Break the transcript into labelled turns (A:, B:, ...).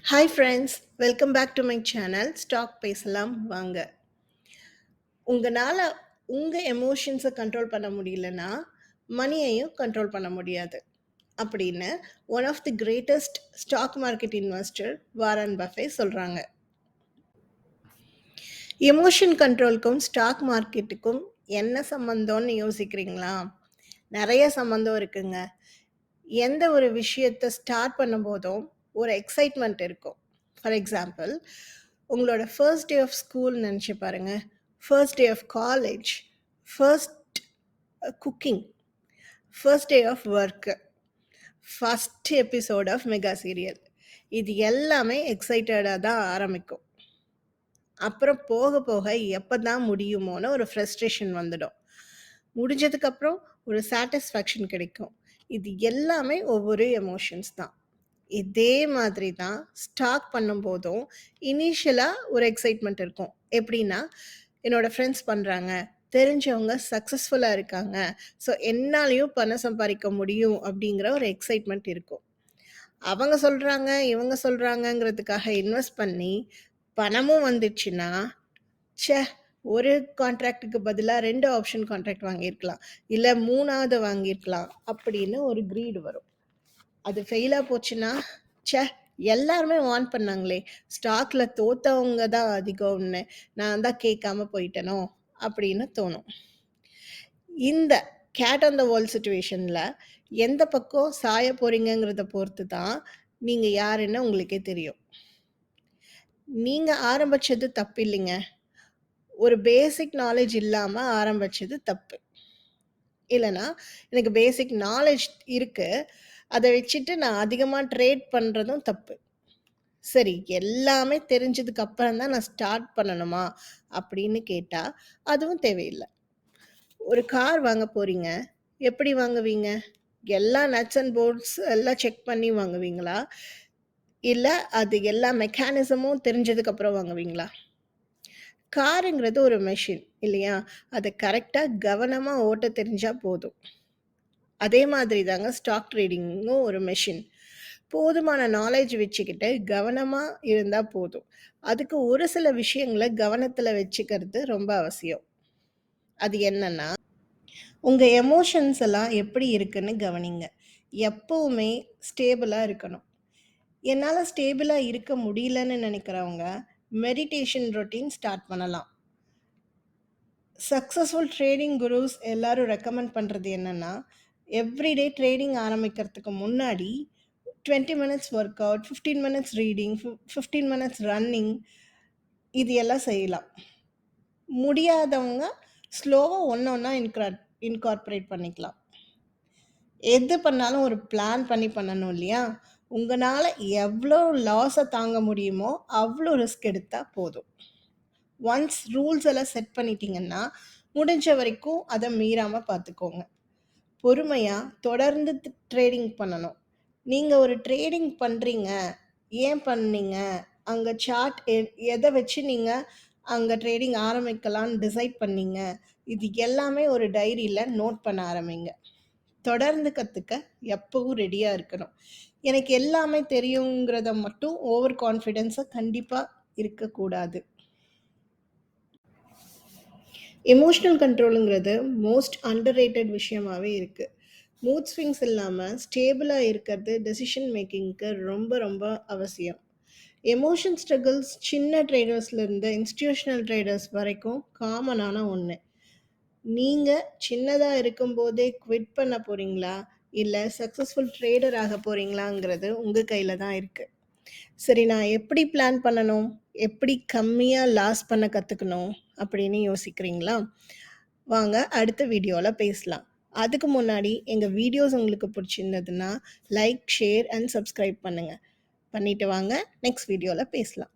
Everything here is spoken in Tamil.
A: Hi friends, welcome back to my channel. Stock பேசலாம் வாங்க. உங்களால் உங்கள் எமோஷன்ஸை கண்ட்ரோல் பண்ண முடியலன்னா மணியையும் கண்ட்ரோல் பண்ண முடியாது அப்படின்னு one of the greatest stock market investor Warren Buffett சொல்கிறாங்க. எமோஷன் கண்ட்ரோலுக்கும் ஸ்டாக் மார்க்கெட்டுக்கும் என்ன சம்மந்தம்னு யோசிக்கிறீங்களா? நிறைய சம்மந்தம் இருக்குங்க. எந்த ஒரு விஷயத்தை ஸ்டார்ட் பண்ணும்போதும் ஒரு எக்ஸைட்மெண்ட் இருக்கும். ஃபார் எக்ஸாம்பிள், உங்களோட ஃபர்ஸ்ட் டே ஆஃப் ஸ்கூல் நினச்சி பாருங்க, first day of college, first cooking, first day of work, first episode of mega serial. இது எல்லாமே எக்ஸைட்டடாக தான் ஆரம்பிக்கும். அப்புறம் போக போக எப்போ தான் முடியுமோன்னு ஒரு ஃப்ரஸ்ட்ரேஷன் வந்துடும். முடிஞ்சதுக்கப்புறம் ஒரு சாட்டிஸ்ஃபேக்ஷன் கிடைக்கும். இது எல்லாமே ஒவ்வொரு எமோஷன்ஸ் தான். இதே மாதிரி தான் ஸ்டார்ட் பண்ணும்போதும் இனிஷியலாக ஒரு எக்ஸைட்மெண்ட் இருக்கும். எப்படின்னா, என்னோடய ஃப்ரெண்ட்ஸ் பண்ணுறாங்க, தெரிஞ்சவங்க சக்ஸஸ்ஃபுல்லாக இருக்காங்க, ஸோ என்னாலையும் பணம் சம்பாதிக்க முடியும் அப்படிங்கிற ஒரு எக்ஸைட்மெண்ட் இருக்கும். அவங்க சொல்கிறாங்க, இவங்க சொல்கிறாங்கங்கிறதுக்காக இன்வெஸ்ட் பண்ணி பணமும் வந்துடுச்சுன்னா, ச்சே, ஒரு கான்ட்ராக்டுக்கு பதிலாக 2 ஆப்ஷன் கான்ட்ராக்ட் வாங்கியிருக்கலாம், இல்லை 3ஆவது வாங்கியிருக்கலாம் அப்படின்னு ஒரு க்ரீடு வரும். அது ஃபெயிலாக போச்சுன்னா, ச்சே, எல்லாருமே வார்ன் பண்ணாங்களே, ஸ்டாக்கில் தோத்தவங்க தான் அதிகம்னு நான் தான் கேட்காம போயிட்டேனோ அப்படின்னு தோணும். இந்த கேட் ஆன் த வால் சுச்சுவேஷனில் எந்த பக்கம் சாய போகிறீங்கிறத பொறுத்து தான் நீங்கள் யாருன்னு உங்களுக்கே தெரியும். நீங்கள் ஆரம்பித்தது தப்பு இல்லைங்க, ஒரு பேசிக் நாலேஜ் இல்லாமல் ஆரம்பித்தது தப்பு. இல்லைனா எனக்கு பேசிக் நாலேஜ் இருக்குது, அதை வச்சுட்டு நான் அதிகமாக ட்ரேட் பண்ணுறதும் தப்பு. சரி, எல்லாமே தெரிஞ்சதுக்கு அப்புறம் தான் நான் ஸ்டார்ட் பண்ணணுமா அப்படின்னு கேட்டால் அதுவும் தேவையில்லை. ஒரு கார் வாங்க போகிறீங்க, எப்படி வாங்குவீங்க? எல்லா நட்ஸ் அண்ட் போல்ட்ஸ் எல்லாம் செக் பண்ணி வாங்குவீங்களா, இல்லை அது எல்லா மெக்கானிசமும் தெரிஞ்சதுக்கப்புறம் வாங்குவீங்களா? காருங்கிறது ஒரு மெஷின் இல்லையா, அதை கரெக்டாக கவனமாக ஓட்ட தெரிஞ்சால் போதும். அதே மாதிரி தாங்க ஸ்டாக் ட்ரேடிங்கும் ஒரு மெஷின். போதுமான நாலேஜ் வச்சுக்கிட்டு கவனமாக இருந்தால் போதும். அதுக்கு ஒரு சில விஷயங்களை கவனத்தில் வச்சுக்கிறது ரொம்ப அவசியம். அது என்னன்னா, உங்கள் எமோஷன்ஸ் எல்லாம் எப்படி இருக்குன்னு கவனிங்க. எப்போவுமே ஸ்டேபிளாக இருக்கணும். என்னால் ஸ்டேபிளாக இருக்க முடியலன்னு நினைக்கிறவங்க மெடிடேஷன் ரொட்டீன் ஸ்டார்ட் பண்ணலாம். சக்ஸஸ்ஃபுல் ட்ரேடிங் குரூஸ் எல்லாரும் ரெக்கமெண்ட் பண்ணுறது என்னென்னா, எவ்ரிடே ட்ரேடிங் ஆரம்பிக்கிறதுக்கு முன்னாடி 20 minutes work out, 15 minutes reading, 15 minutes running, இது எல்லாம் செய்யலாம். முடியாதவங்க ஸ்லோவாக ஒன்று ஒன்றா இன்கார்பரேட் பண்ணிக்கலாம். எது பண்ணாலும் ஒரு பிளான் பண்ணி பண்ணணும் இல்லையா? உங்களால் எவ்வளோ லாஸை தாங்க முடியுமோ அவ்வளோ ரிஸ்க் எடுத்தால் போதும். ஒன்ஸ் ரூல்ஸ் எல்லாம் செட் பண்ணிட்டீங்கன்னா முடிஞ்ச வரைக்கும் அதை மீறாமல் பார்த்துக்கோங்க. பொறுமையாக தொடர்ந்து ட்ரேடிங் பண்ணணும். நீங்கள் ஒரு ட்ரேடிங் பண்ணுறீங்க, ஏன் பண்ணீங்க, அங்கே சார்ட் எதை வச்சு நீங்கள் அங்கே ட்ரேடிங் ஆரம்பிக்கலான்னு டிசைட் பண்ணீங்க, இது எல்லாமே ஒரு டைரியில் நோட் பண்ண ஆரம்பிங்க. தொடர்ந்து கற்றுக்க எப்பவும் ரெடியாக இருக்கணும். எனக்கு எல்லாமே தெரியுங்கிறத மட்டும் ஓவர் கான்ஃபிடென்ஸை கண்டிப்பாக இருக்கக்கூடாது. எமோஷ்னல் கண்ட்ரோலுங்கிறது மோஸ்ட் அண்டர்ரேட்டட் விஷயமாகவே இருக்குது. மூட் ஸ்விங்ஸ் இல்லாமல் ஸ்டேபிளாக இருக்கிறது டெசிஷன் மேக்கிங்க்கு ரொம்ப ரொம்ப அவசியம். எமோஷன் ஸ்ட்ரகிள்ஸ் சின்ன ட்ரேடர்ஸ்லேருந்து இன்ஸ்டிடியூஷனல் ட்ரேடர்ஸ் வரைக்கும் காமனான ஒன்று. நீங்கள் சின்னதாக இருக்கும்போதே குவிட் பண்ண போகிறீங்களா, இல்லை சக்ஸஸ்ஃபுல் ட்ரேடர் ஆக போகிறீங்களாங்கிறது உங்கள் கையில் தான் இருக்குது. சரி, நான் எப்படி பிளான் பண்ணணும், எப்படி கம்மியாக லாஸ் பண்ண கற்றுக்கணும் அப்படின்னு யோசிக்கிறீங்களா? வாங்க அடுத்த வீடியோவில் பேசலாம். அதுக்கு முன்னாடி எங்கள் வீடியோஸ் உங்களுக்கு பிடிச்சிருந்ததுன்னா லைக், ஷேர் அண்ட் சப்ஸ்கிரைப் பண்ணுங்கள். பண்ணிவிட்டு வாங்க நெக்ஸ்ட் வீடியோவில் பேசலாம்.